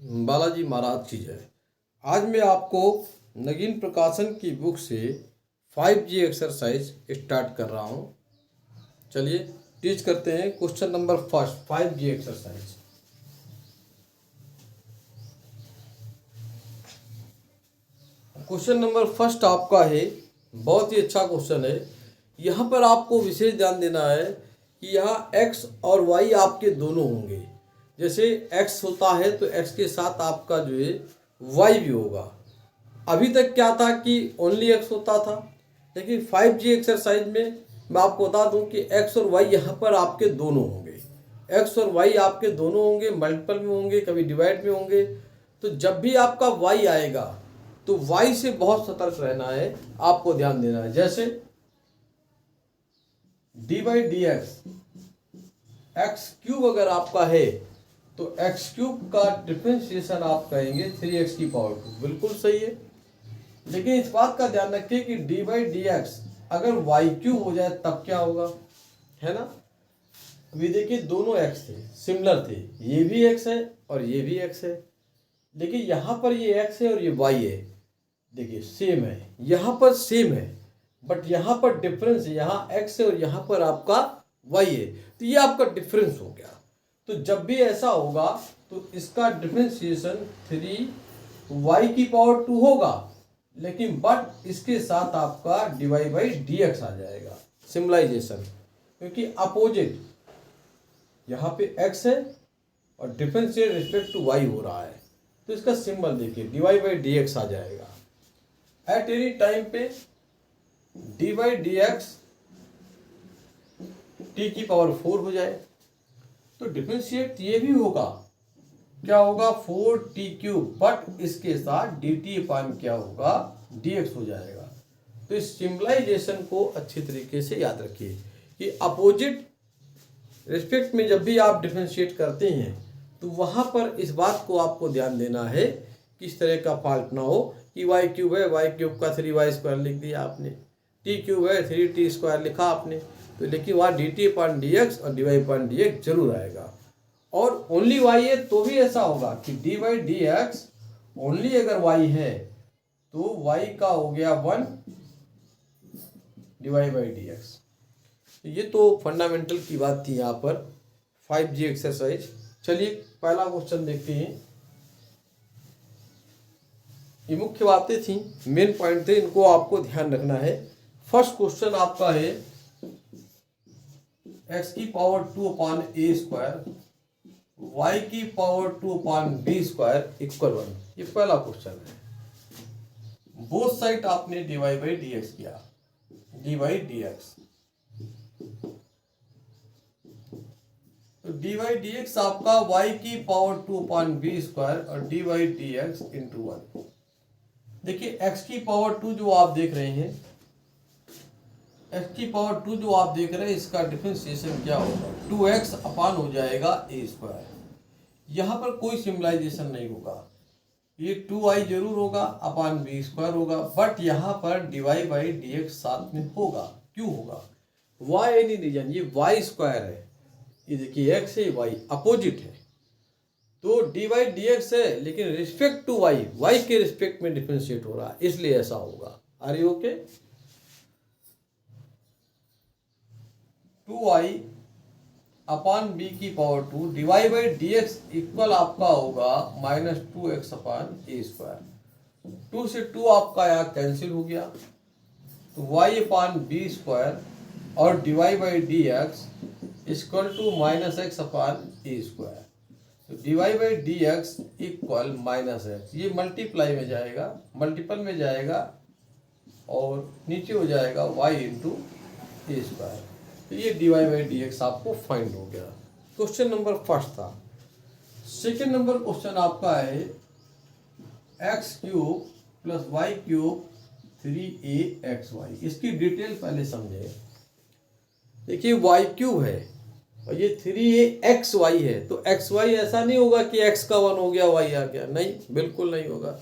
बालाजी महाराज की जय। आज मैं आपको नगीन प्रकाशन की बुक से 5G एक्सरसाइज स्टार्ट कर रहा हूँ। चलिए टीच करते हैं। Question number first 5G exercise. Question number first आपका है, बहुत ही अच्छा क्वेश्चन है। यहाँ पर आपको विशेष ध्यान देना है कि यहाँ x और y आपके दोनों होंगे। जैसे x होता है तो x के साथ आपका जो है y भी होगा। अभी तक क्या था कि ओनली x होता था, लेकिन 5G एक्सरसाइज में मैं आपको बता दूं कि x और y यहाँ पर आपके दोनों होंगे। x और y आपके दोनों होंगे, मल्टीपल में होंगे, कभी डिवाइड में होंगे। तो जब भी आपका y आएगा तो y से बहुत सतर्क रहना है, आपको ध्यान देना है। जैसे D by d x cube अगर आपका है तो एक्स क्यूब का डिफरेंशिएशन आप कहेंगे 3x की पावर 2। बिल्कुल सही है, लेकिन इस बात का ध्यान रखिए कि डी बाई डी एक्स अगर वाई क्यूब हो जाए तब क्या होगा, है ना। अभी देखिए दोनों x थे, सिमिलर थे, ये भी x है और ये भी x है, लेकिन यहाँ पर ये x है और ये y है। देखिए सेम है, यहाँ पर सेम है, बट यहाँ पर डिफरेंस है, यहाँ x है और यहाँ पर आपका y है, तो ये आपका डिफरेंस हो गया। तो जब भी ऐसा होगा तो इसका डिफरेंशिएशन 3y की पावर 2 होगा, लेकिन बट इसके साथ आपका डिवाइड बाई डी एक्स आ जाएगा, सिम्बलाइजेशन, क्योंकि अपोजिट यहाँ पे x है और डिफरेंशिएट रिस्पेक्ट टू y हो रहा है, तो इसका सिंबल देखिए डिवाइड बाई डी एक्स आ जाएगा। एट एनी टाइम पे D by d x T की पावर 4 हो जाए तो डिफरेंशिएट ये भी होगा, क्या होगा 4t क्यूब, बट इसके साथ dt अपान क्या होगा dx हो जाएगा। तो इस सिंबलाइजेशन को अच्छी तरीके से याद रखिए कि अपोजिट रिस्पेक्ट में जब भी आप डिफरेंशिएट करते हैं तो वहां पर इस बात को आपको ध्यान देना है किस तरह का फॉल्ट ना हो कि y क्यूब है, y क्यूब का 3y स्क्वायर लिख दिया आपने, t क्यूब है 3t स्क्वायर लिखा आपने, तो लेकिन वहाँ dt अपान डी एक्स और dy अपान डी एक्स जरूर आएगा। और ओनली y है तो भी ऐसा होगा कि D by d x only अगर y है तो y का हो गया 1 डिवाइड बाई डी एक्स। ये तो फंडामेंटल की बात थी यहाँ पर 5G एक्सरसाइज। चलिए पहला क्वेश्चन देखते हैं। ये मुख्य बातें थी, मेन पॉइंट थे, इनको आपको ध्यान रखना है। फर्स्ट क्वेश्चन आपका है x की power 2 upon a square y की पावर 2 अपान बी स्क्वायर इक्वल 1। ये पहला क्वेश्चन है। बोथ साइड आपने डिवाइड बाई डी एक्स किया, डी बाई डी एक्स, तो डी बाई डी एक्स आपका y की पावर 2 अपान बी स्क्वायर और d by d x into 1। देखिए x की पावर 2 जो आप देख रहे हैं, x की पावर 2 जो आप देख रहे हैं, इसका डिफरेंशिएशन क्या होगा 2x अपान हो जाएगा ए स्क्वायर। यहाँ पर कोई सिम्बलाइजेशन नहीं होगा, ये 2i जरूर होगा अपान बी स्क्वायर होगा, बट यहाँ पर डिवाइड बाई डी एक्स साथ में होगा। क्यों होगा, y एनी रीजन, ये y स्क्वायर है, ये देखिए x है, y अपोजिट है, तो डी बाई डी एक्स है, लेकिन रिस्पेक्ट टू y के रिस्पेक्ट में डिफरेंशिएट हो रहा है, इसलिए ऐसा होगा। Are you okay. 2i upon b की power 2 divide by d x equal आपका होगा minus 2x upon a square. 2 से 2 आपका यहाँ कैंसिल हो गया, तो y अपान बी स्क्वायर और divide by d x equal to minus x upon a square. तो divide by d x equal minus x, ये मल्टीप्लाई में जाएगा, मल्टीपल में जाएगा और नीचे हो जाएगा y इंटू ए स्क्वायर। तो ये डिवाइड बाई डी एक्स आपको फाइंड हो गया। क्वेश्चन नंबर फर्स्ट था। सेकेंड नंबर क्वेश्चन आपका है x cube plus y cube 3aXy। इसकी डिटेल पहले समझे। देखिए वाई क्यूब है और ये 3aXy है, तो XY ऐसा नहीं होगा कि x का 1 हो गया y आ गया, नहीं, बिल्कुल नहीं होगा।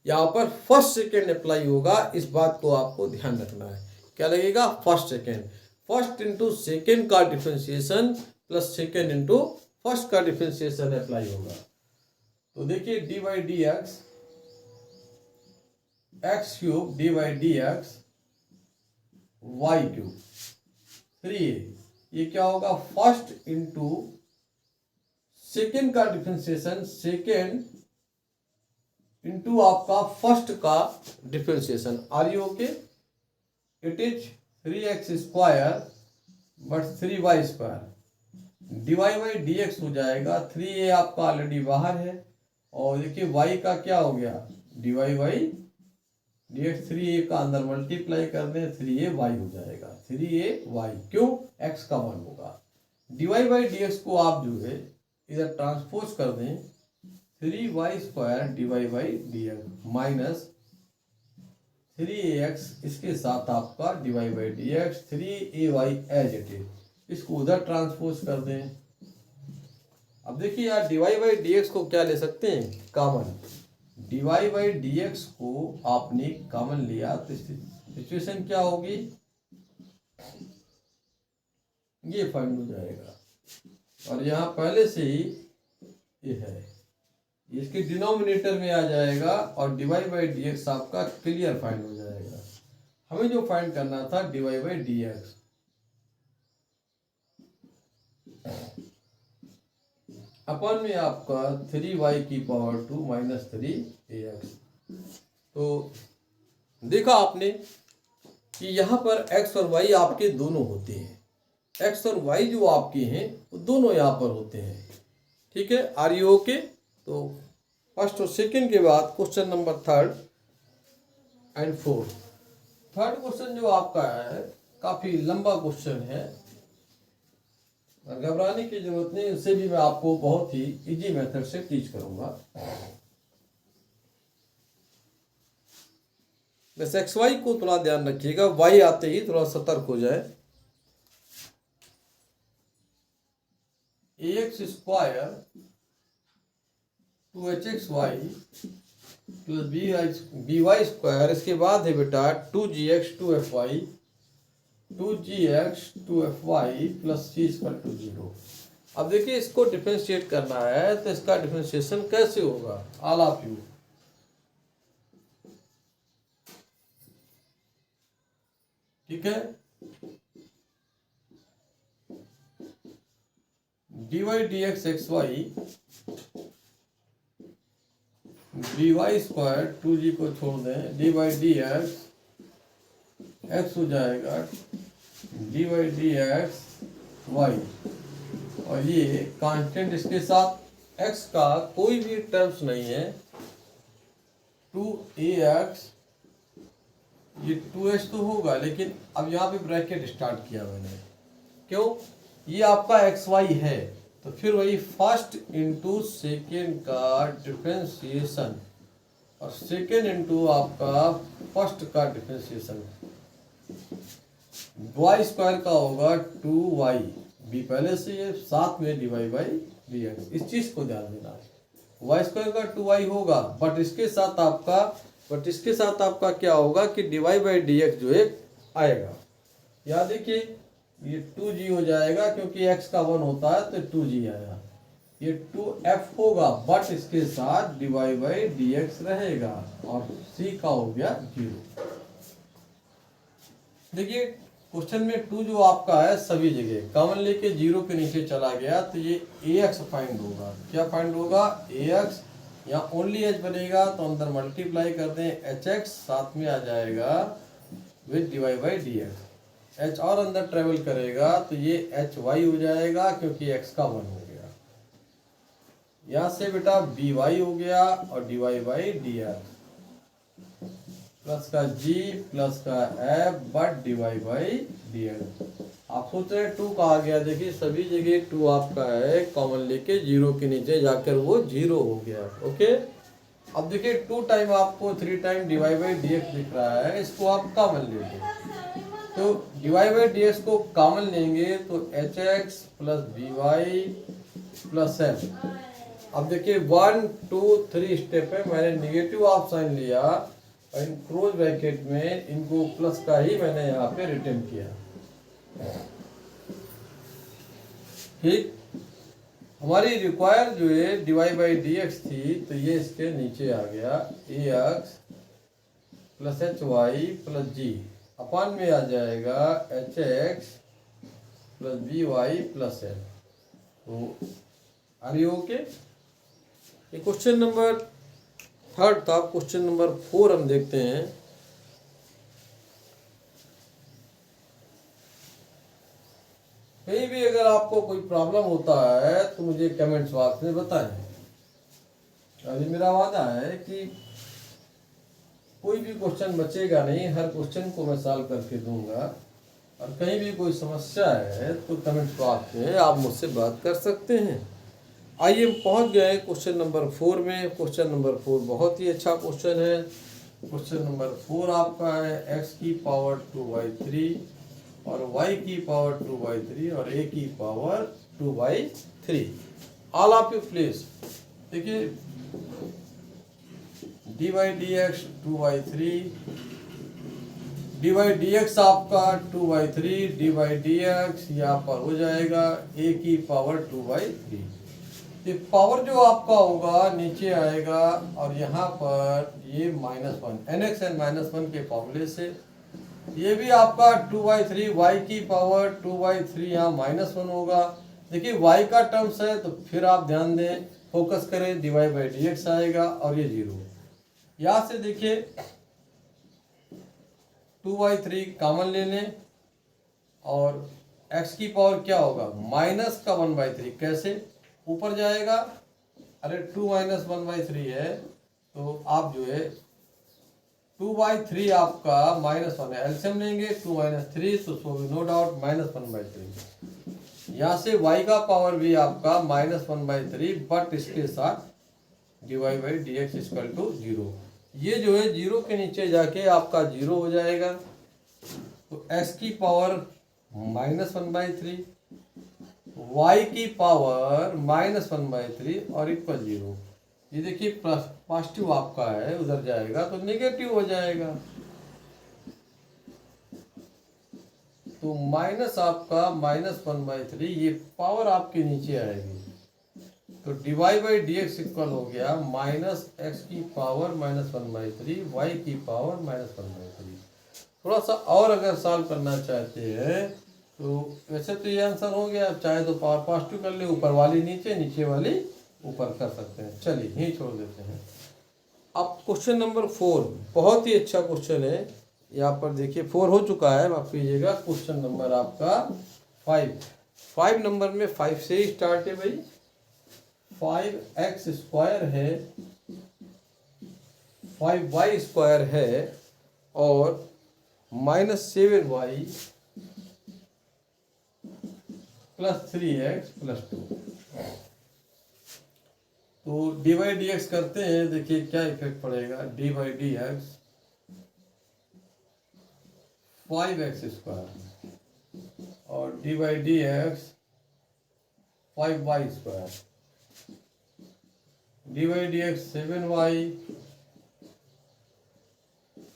यहाँ पर फर्स्ट सेकेंड अप्लाई होगा, इस बात को आपको ध्यान रखना है। क्या लगेगा, first second, first into second का differentiation plus second into first का डिफरेंशिएशन अप्लाई होगा। तो देखिए d by d x x cube d by d x y cube 3a, ये क्या होगा फर्स्ट इंटू सेकेंड का डिफरेंशिएशन, सेकेंड इंटू आपका फर्स्ट का differentiation. Are you okay? It is 3x square but 3y square d y by d x हो जाएगा। 3a आपका already बाहर है और देखिए y का क्या हो गया d y by d x, 3a का अंदर मल्टीप्लाई कर दें 3ay हो जाएगा। 3ay क्यों? x का 1 होगा। डिवाई बाई डी एक्स को आप जो है इधर ट्रांसपोज कर दें 3y square d y by d x minus 3ax, इसके साथ आपका d y by d x 3ay as it is, इसको उधर ट्रांसपोज कर दें। अब देखिए यार डिवाई बाई डी एक्स को क्या ले सकते हैं common. Dibai by d x को आपने कॉमन लिया तो सिचुएशन क्या होगी, ये फाइंड हो जाएगा और यहाँ पहले से ही ये है, इसके डिनोमिनेटर में आ जाएगा और डिवाई बाई डी एक्स आपका क्लियर फाइंड हो जाएगा। हमें जो फाइंड करना था डिवाई बाई डी एक्स, अपन में आपका 3y की पावर 2 माइनस 3ax। तो देखा आपने कि यहाँ पर x और y आपके दोनों होते हैं, x और y जो आपके हैं वो दोनों यहाँ पर होते हैं। ठीक है, आर यू ओके? तो फर्स्ट और सेकंड के बाद question number 3 and 4। Third question जो आपका है काफी लंबा क्वेश्चन है, घबराने की जरूरत नहीं, उससे भी मैं आपको बहुत ही इजी मेथड से टीच करूंगा। बस एक्स वाई को थोड़ा ध्यान रखिएगा, वाई आते ही थोड़ा सतर्क हो जाए। ax square 2hxy plus by square, इसके बाद है बेटा 2gx 2fy 2gx 2fy plus c equal to 0। अब देखिए इसको डिफरेंशिएट करना है तो इसका डिफरेंशिएशन कैसे होगा, ऑल ऑफ यू। ठीक है, dy dx xy dy square 2g को छोड़ दें, dy dx x हो जाएगा dy dx y और ये कांस्टेंट, इसके साथ x का कोई भी टर्म्स नहीं है। 2ax, ये 2h तो होगा लेकिन अब यहाँ पे ब्रैकेट स्टार्ट किया मैंने, क्यों? ये आपका एक्स वाई है तो फिर वही फर्स्ट इंटू सेकेंड का डिफरेंशिएशन और सेकेंड इंटू आपका फर्स्ट का डिफरेंशिएशन। वाई स्क्वायर का होगा 2y, बी पहले से ये साथ में डिवाइड बाई डी एक्स, इस चीज को ध्यान देना है। वाई स्क्वायर का 2y होगा बट इसके साथ आपका क्या होगा कि डिवाइड बाई डी एक्स जो है आएगा। यहाँ देखिए ये 2g हो जाएगा क्योंकि x का 1 होता है तो 2g आया। ये 2f होगा बट इसके साथ डिवाइड बाई डी एक्स रहेगा और c का हो गया 0। देखिए क्वेश्चन में 2 जो आपका है सभी जगह कॉमन लेके 0 के नीचे चला गया तो ये ax फाइंड होगा। क्या फाइंड होगा? ax, यहाँ ओनली h बनेगा तो अंदर मल्टीप्लाई कर दें hx, साथ में आ जाएगा with divide by d x. h और अंदर ट्रेवल करेगा तो ये hy हो जाएगा क्योंकि x का 1 हो गया। यहाँ से बेटा by हो गया और divide by d x plus का g प्लस का f but divide by d x. आप सोच रहे हैं 2 का आ गया, देखिए सभी जगह 2 आपका है, कॉमन लेके 0 के नीचे जाकर वो 0 हो गया। ओके, अब देखिए 2 टाइम आपको 3 time divide by d x दिख रहा है, इसको आप कॉमन लेंगे तो डिवाइड बाई डी एक्स को कॉमन लेंगे तो h x plus b y plus f. अब देखिए 1 2 3 स्टेप है, मैंने निगेटिव ऑफ साइन लिया और इन क्लोज ब्रैकेट में इनको प्लस का ही मैंने यहाँ पे रिटर्न किया। ठीक, हमारी रिक्वायर जो है dy बाई डी एक्स थी, तो ये इसके नीचे आ गया a x plus h y plus g, upon में आ जाएगा h x plus b y plus l. तो आर यू ओके? ये क्वेश्चन नंबर 3 था। क्वेश्चन नंबर 4 हम देखते हैं। कहीं भी अगर आपको कोई प्रॉब्लम होता है तो मुझे कमेंट्स बॉक्स में बताएं। अभी मेरा वादा है कि कोई भी क्वेश्चन बचेगा नहीं, हर क्वेश्चन को मैं सॉल्व करके दूंगा। और कहीं भी कोई समस्या है तो कमेंट्स बॉक्स में आप मुझसे बात कर सकते हैं। आइए हम पहुंच गए क्वेश्चन नंबर 4 में। क्वेश्चन नंबर 4 बहुत ही अच्छा क्वेश्चन है। क्वेश्चन नंबर 4 आपका है x की पावर 2/3 और y की पावर 2/3 और a की power 2/3। All of you please देखिए, d by d x 2/3, d by d x आपका 2/3, डी बाई डी एक्स यहाँ पर हो जाएगा a की पावर 2/3। ये पावर जो आपका होगा नीचे आएगा और यहाँ पर ये -1 nx एन -1 के फॉर्मूले से ये भी आपका 2/3, y की पावर 2/3 यहाँ -1 होगा। देखिए y का टर्म्स है तो फिर आप ध्यान दें, फोकस करें, dy बाई डी एक्स आएगा और ये 0। यहाँ से देखिए 2/3 कॉमन ले लें और x की पावर क्या होगा माइनस का 1/3, कैसे ऊपर जाएगा? अरे 2 - 1/3 है तो आप जो है 2/3 आपका -1 है, एलसीएम लेंगे 2 - 3 तो सो नो डाउट -1/3। यहाँ से y का पावर भी आपका -1/3 बट इसके साथ dy by d x equal to 0। ये जो है 0 के नीचे जाके आपका 0 हो जाएगा। तो x की पावर -1/3, y की पावर -1/3 और इक्वल 0। ये देखिए पॉजिटिव आपका है, उधर जाएगा तो नेगेटिव हो जाएगा। तो माइनस आपका -1/3, ये पावर आपके नीचे आएगी। तो dy by d x equal हो गया -x की पावर -1/3, y की पावर -1/3। थोड़ा सा और अगर सॉल्व करना चाहते हैं तो वैसे तो ये आंसर हो गया, चाहे तो पावर पॉजिटिव कर ले, ऊपर वाली नीचे, नीचे वाली ऊपर कर सकते हैं। चलिए यहीं छोड़ देते हैं। अब क्वेश्चन नंबर 4 बहुत ही अच्छा क्वेश्चन है। यहाँ पर देखिए 4 हो चुका है, माफ कीजिएगा। क्वेश्चन नंबर आपका 5 नंबर में 5 से ही स्टार्ट है भाई। 5x स्क्वायर है, 5y स्क्वायर है और -7y प्लस 3x प्लस 2। तो डी बाई डी एक्स करते हैं, देखिए क्या इफेक्ट पड़ेगा। D by d x 5x square और d by d x 5y square, d by d x 7y,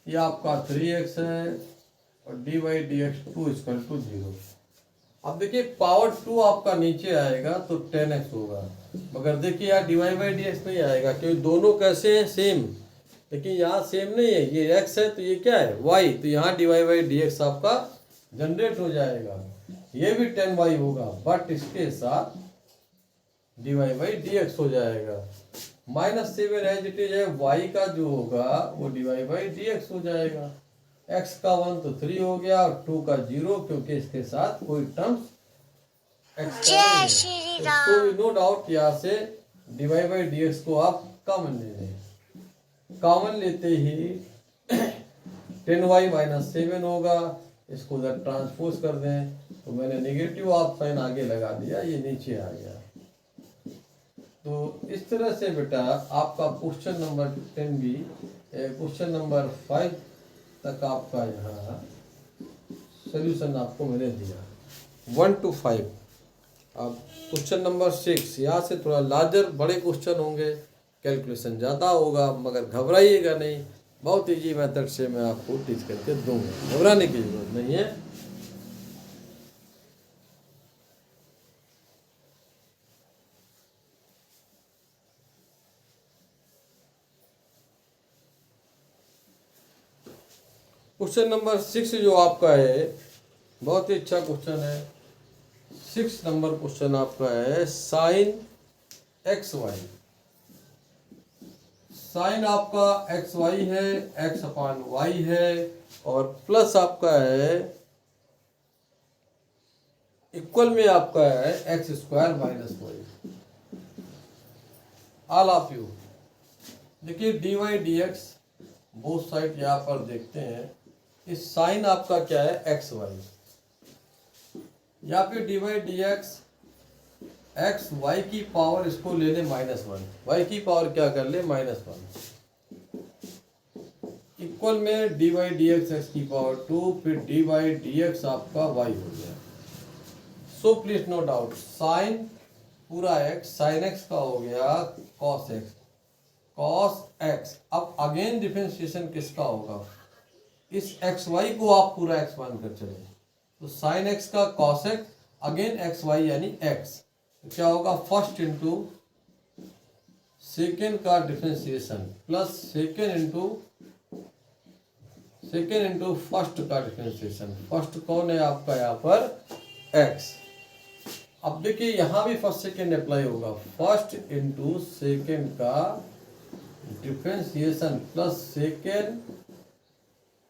ये आपका 3x है और d by d x 2 equal to 0। अब देखिए पावर 2 आपका नीचे आएगा तो 10x होगा, मगर देखिए यार d y by d x नहीं आएगा क्योंकि दोनों कैसे हैं सेम, लेकिन यहाँ सेम नहीं है। ये x है तो ये क्या है y, तो यहाँ d y by d x आपका जनरेट हो जाएगा। ये भी 10y होगा बट इसके साथ d y by d x हो जाएगा। -7 एज इट इज है, y का जो होगा वो d y by d x हो जाएगा। x का 1 तो 3 हो गया और 2 का 0 क्योंकि इसके साथ कोई टर्म्स जय श्री राम। तो नो डाउट यहाँ से d y by d x को आप कॉमन ले लें। कॉमन लेते ही 10y - 7 होगा, इसको उधर ट्रांसपोज कर दें तो मैंने नेगेटिव ऑफ साइन आगे लगा दिया, ये नीचे आ गया। तो इस तरह से बेटा आपका क्वेश्चन नंबर 10 भी क्वेश्चन नंबर 5 तक आपका यहाँ सोल्यूशन आपको मैंने दिया 1 to 5। अब क्वेश्चन नंबर 6, यहाँ से थोड़ा लार्जर बड़े क्वेश्चन होंगे, कैलकुलेशन ज़्यादा होगा, मगर घबराइएगा नहीं, बहुत इजी मेथड से मैं आपको टीच करके दूंगा, घबराने की जरूरत नहीं है। क्वेश्चन नंबर 6 जो आपका है बहुत ही अच्छा क्वेश्चन है। 6 नंबर क्वेश्चन आपका है साइन एक्स वाई। साइन आपका एक्स वाई है, एक्स अपान वाई है, और प्लस आपका है इक्वल में आपका है x square minus y. All of you देखिए d y d x both side यहाँ पर देखते हैं। इस साइन आपका क्या है एक्स वाई, या फिर d y d x x y की पावर इसको ले ले -1, वाई की पावर क्या कर ले -1, इक्वल में d y d x x की पावर 2, फिर डी वाई डी एक्स आपका वाई हो गया। So please no doubt sine पूरा एक्स साइन एक्स का हो गया कॉस एक्स, कॉस एक्स। अब अगेन डिफरेंशिएशन किसका होगा, इस एक्स वाई को आप पूरा एक्स मान कर चले, तो साइन एक्स का cos x again x y यानी एक्स, तो क्या होगा फर्स्ट इंटू सेकेंड का differentiation plus second into first का डिफरेंशिएशन। फर्स्ट कौन है आपका यहाँ पर एक्स। अब देखिए यहाँ भी फर्स्ट सेकेंड अप्लाई होगा, फर्स्ट इंटू सेकेंड का differentiation plus second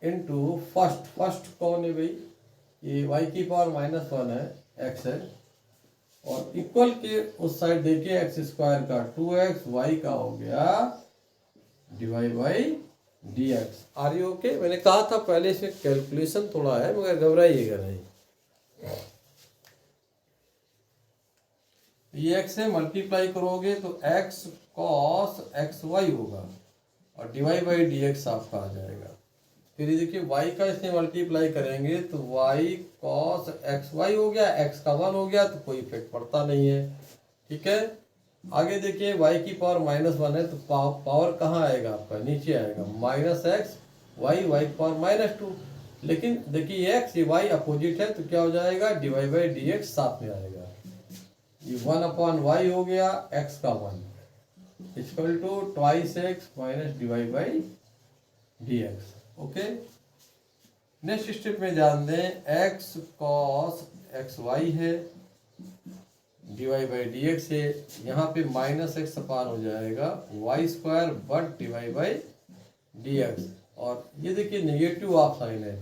into first. First कौन है भाई, ये वाई की पावर -1 है, एक्स है, और इक्वल के उस साइड देखिए एक्स स्क्वायर का 2x, वाई का हो गया d y by d x. Are you okay. मैंने कहा था पहले इसमें कैलकुलेशन थोड़ा है मगर घबराइएगा नहीं। ये एक्स से मल्टीप्लाई करोगे तो एक्स कॉस एक्स वाई होगा और डिवाई बाई डी एक्स आपका आ जाएगा। फिर देखिए y का इसमें मल्टीप्लाई करेंगे तो y cos एक्स वाई हो गया, x का 1 हो गया तो कोई इफेक्ट पड़ता नहीं है। ठीक है, आगे देखिए y की पावर -1 है तो पावर कहाँ आएगा आपका, नीचे आएगा -x y, y की पावर -2। लेकिन देखिए x ये y अपोजिट है तो क्या हो जाएगा डिवाई बाई डी एक्स साथ में आएगा। ये 1/y हो गया x का 1 equal to 2x minus d y by d x. Okay, next step में जान दें x cos एक्स वाई है, डिवाई बाई डी एक्स है, यहाँ पे -x अपान हो जाएगा y square but d y by d x. और ये देखिए नेगेटिव ऑफ साइन है,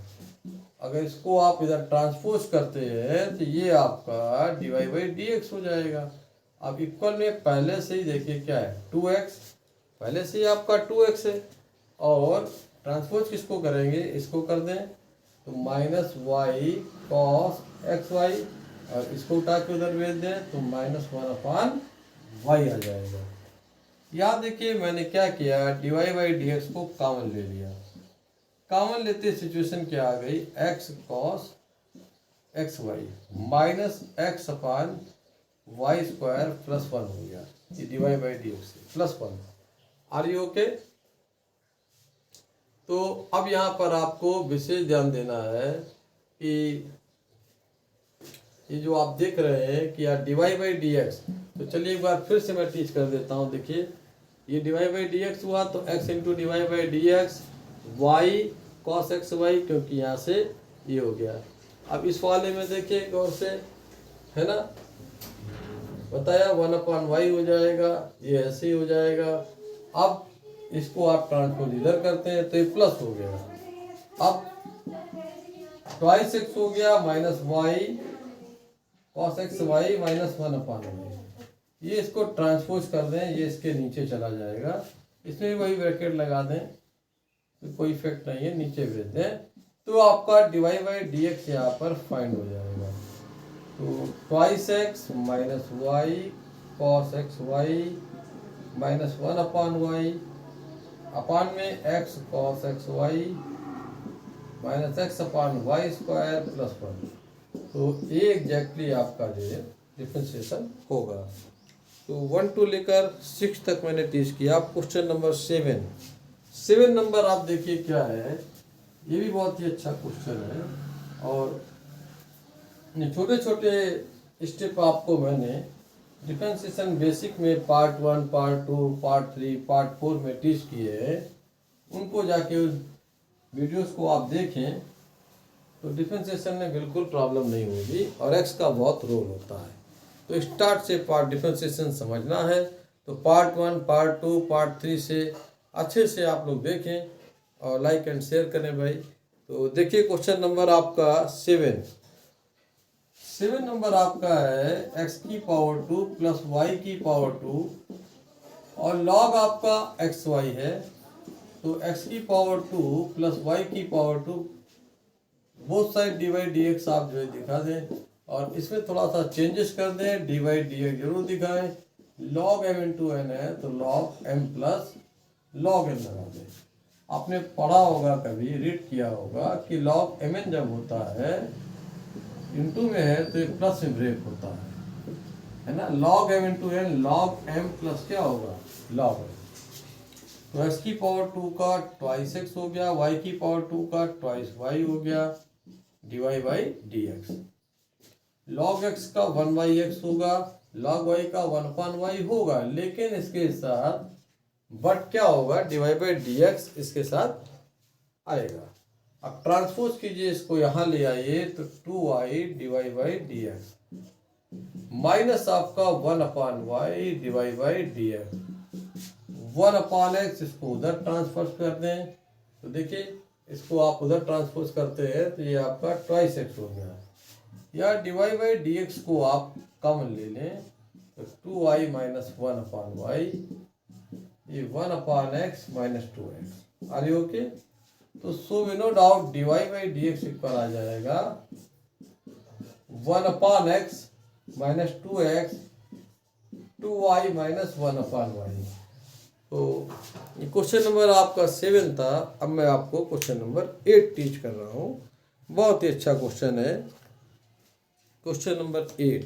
अगर इसको आप इधर ट्रांसपोज करते हैं तो ये आपका डिवाई बाई डी एक्स हो जाएगा। अब इक्वल में पहले से ही देखिए क्या है 2x, पहले से ही आपका 2x है, और ट्रांसपोज किसको करेंगे, इसको कर दें तो -y cos एक्स वाई, और इसको उठा के उधर भेज दें तो -1/y आ जाएगा। यहाँ देखिए मैंने क्या किया, डिवाई बाई डी एक्स को कॉमन ले लिया। कॉमन लेते सिचुएशन क्या आ गई, x cos x y minus x upon y square plus 1 हो गया, ये d y by d x +1। Are you okay. तो अब यहाँ पर आपको विशेष ध्यान देना है कि ये जो आप देख रहे हैं कि यार डिवाई बाई डी एक्स, तो चलिए एक बार फिर से मैं टीच कर देता हूँ। देखिए ये डिवाई बाई डी एक्स हुआ तो x into d y by d x y cos x y, क्योंकि यहाँ से ये हो गया। अब इस वाले में देखिए गौर से, है ना, बताया 1/y हो जाएगा, ये ऐसे ही हो जाएगा। अब इसको आप ट्रांसपोज इधर करते हैं तो ये प्लस हो गया। अब 2x हो गया minus y cos x y -1/y, ये इसको ट्रांसपोज कर दें, ये इसके नीचे चला जाएगा, इसमें भी वही ब्रैकेट लगा दें तो कोई इफेक्ट नहीं है, नीचे भेज दें तो आपका डिवाई बाई डी एक्स यहाँ पर फाइंड हो जाएगा। तो 2x minus y cos x y -1/y upon में x cos x y minus x upon y square +1। तो ये एग्जैक्टली आपका जो है डिफरेंशिएशन होगा। तो 1 to लेकर 6 तक मैंने टीच किया। अब क्वेश्चन नंबर 7 नंबर आप देखिए क्या है, ये भी बहुत ही अच्छा क्वेश्चन है, और छोटे छोटे स्टेप आपको मैंने डिफरेंशिएशन बेसिक में पार्ट 1, पार्ट 2, पार्ट 3, पार्ट 4 में टीच किए हैं, उनको जाके वीडियोस को आप देखें तो डिफरेंशिएशन में बिल्कुल प्रॉब्लम नहीं होगी और एक्स का बहुत रोल होता है। तो स्टार्ट से पार्ट डिफरेंशिएशन समझना है तो पार्ट 1, पार्ट 2, पार्ट 3 से अच्छे से आप लोग देखें और लाइक एंड शेयर करें भाई। तो देखिए क्वेश्चन नंबर आपका 7 नंबर आपका है x की पावर 2 प्लस वाई की पावर 2 और लॉग आपका एक्स वाई है। तो x की पावर 2 प्लस वाई की power 2 both side D by d x आप जो है दिखा दें और इसमें थोड़ा सा चेंजेस कर दें, डी बाई डी एक्स जरूर दिखाएं। लॉग एम इंटू एन है तो log m plus log n लगा दें। आपने पढ़ा होगा कभी, रीड किया होगा कि लॉग एम एन जब होता है इंटू में है तो एक प्लस में ब्रेक होता है ना। Log m into n, log m plus क्या होगा लॉग एम। तो एक्स की पावर 2 का ट्वाइस एक्स हो गया, वाई की पावर 2 का ट्वाइस वाई हो गया, d y by d x. Log x का 1 बाई एक्स होगा, लॉग वाई का 1 अपॉन वाई होगा, लेकिन इसके साथ बट क्या होगा डिवाई बाई डी एक्स इसके साथ आएगा। अब ट्रांसपोज कीजिए इसको, यहाँ ले आइए तो 2y d y by d x minus आपका 1 upon y d y by d x 1 upon x, इसको उधर ट्रांसफर कर दें तो देखिए इसको आप उधर ट्रांसपोज करते हैं तो ये आपका ट्वाइस एक्स हो गया। या डिवाई बाई डी एक्स को आप कॉमन ले लें तो 2y माइनस 1 अपॉन वाई, ये 1 upon x minus 2x। Are you okay? तो so we no doubt d y by d x equal आ जाएगा 1 upon x minus 2x 2y minus 1 upon y. तो ये क्वेश्चन नंबर आपका 7 था। अब मैं आपको क्वेश्चन नंबर 8 टीच कर रहा हूँ। बहुत ही अच्छा क्वेश्चन है क्वेश्चन नंबर 8।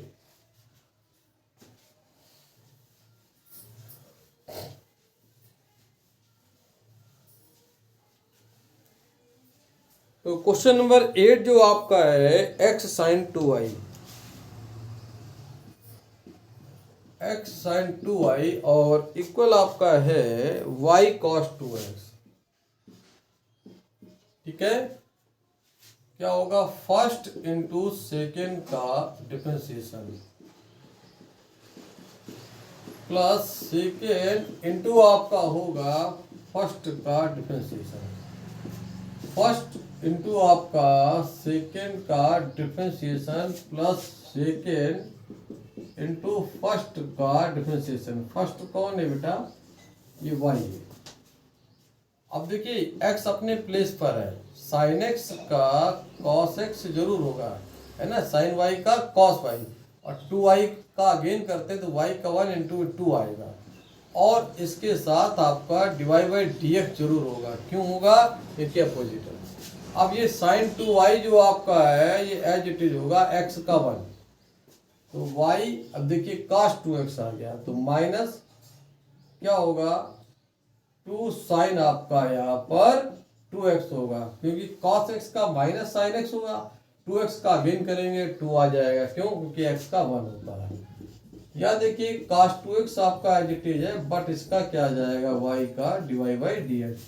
तो क्वेश्चन नंबर 8 जो आपका है x sign 2i, x sign 2i और इक्वल आपका है y cos 2x। ठीक है, क्या होगा फर्स्ट इंटू सेकेंड का डिफरेंशिएशन प्लस सेकेंड इंटू आपका होगा फर्स्ट का डिफरेंशिएशन। फर्स्ट इंटू आपका सेकेंड का differentiation plus second into first का डिफरेंशिएशन। फर्स्ट कौन है बेटा? ये y है। अब देखिए x अपने प्लेस पर है, साइन x का cos x जरूर होगा, है ना, साइन y का cos y, और 2y का अगेन करते तो y का 1 इंटू 2 आएगा और इसके साथ आपका डिवाइड बाई डी एक्स जरूर होगा। क्यों होगा? क्योंकि अपोजिट है। अब ये साइन 2y जो आपका है ये एज इट इज होगा x का 1, तो y अब देखिए cos 2x आ गया तो माइनस क्या होगा 2 साइन आपका यहाँ पर 2x होगा, क्योंकि cos x का माइनस साइन x होगा, 2x का अगेन करेंगे 2 आ जाएगा। क्यों? क्योंकि x का 1 होता है। या देखिए cos 2x आपका एज इट इज है, बट इसका क्या आ जाएगा y का डिवाइड बाई डी एक्स।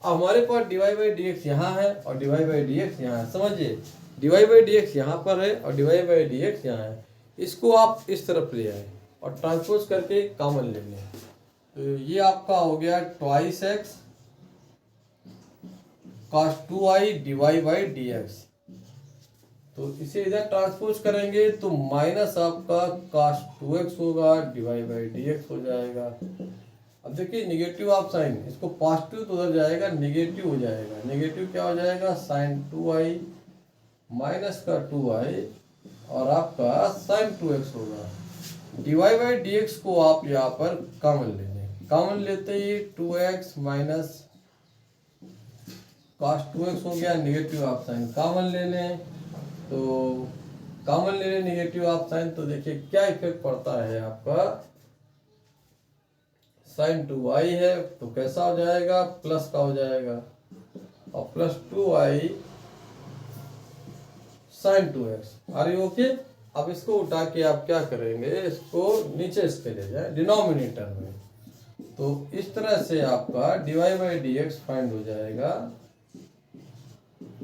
हमारे पास डिवाइड बाई डी एक्स यहाँ है और डिवाइड बाई डी एक्स यहाँ है। समझिए डिवाइड बाई डी एक्स यहाँ पर है और डिवाइड बाई डी एक्स यहाँ है। इसको आप इस तरफ ले आए और ट्रांसपोज करके कॉमन ले लें तो ये आपका हो गया twice x cos 2i divide by d x. तो इसे इधर ट्रांसपोज करेंगे तो माइनस आपका cos 2x होगा डिवाइड बाई डी एक्स हो जाएगा। अब देखिए निगेटिव आप साइन, इसको पॉजिटिव तो उधर जाएगा नेगेटिव हो जाएगा। नेगेटिव क्या हो जाएगा? साइन 2i माइनस का 2i और आपका साइन 2x होगा। डिवाइड बाई डी एक्स को आप यहाँ पर कॉमन ले लें। कॉमन लेते ही 2x माइनस cos 2x हो गया, नेगेटिव आप साइन कॉमन ले लें तो कॉमन ले लें नेगेटिव आप साइन, तो देखिए क्या इफेक्ट पड़ता है आपका साइन 2y है तो कैसा हो जाएगा? प्लस का हो जाएगा और plus 2y sine 2x। Are you okay? अब इसको उठा के आप क्या करेंगे, इसको नीचे इसके ले जाए डिनोमिनेटर में, तो इस तरह से आपका divide by d x find हो जाएगा।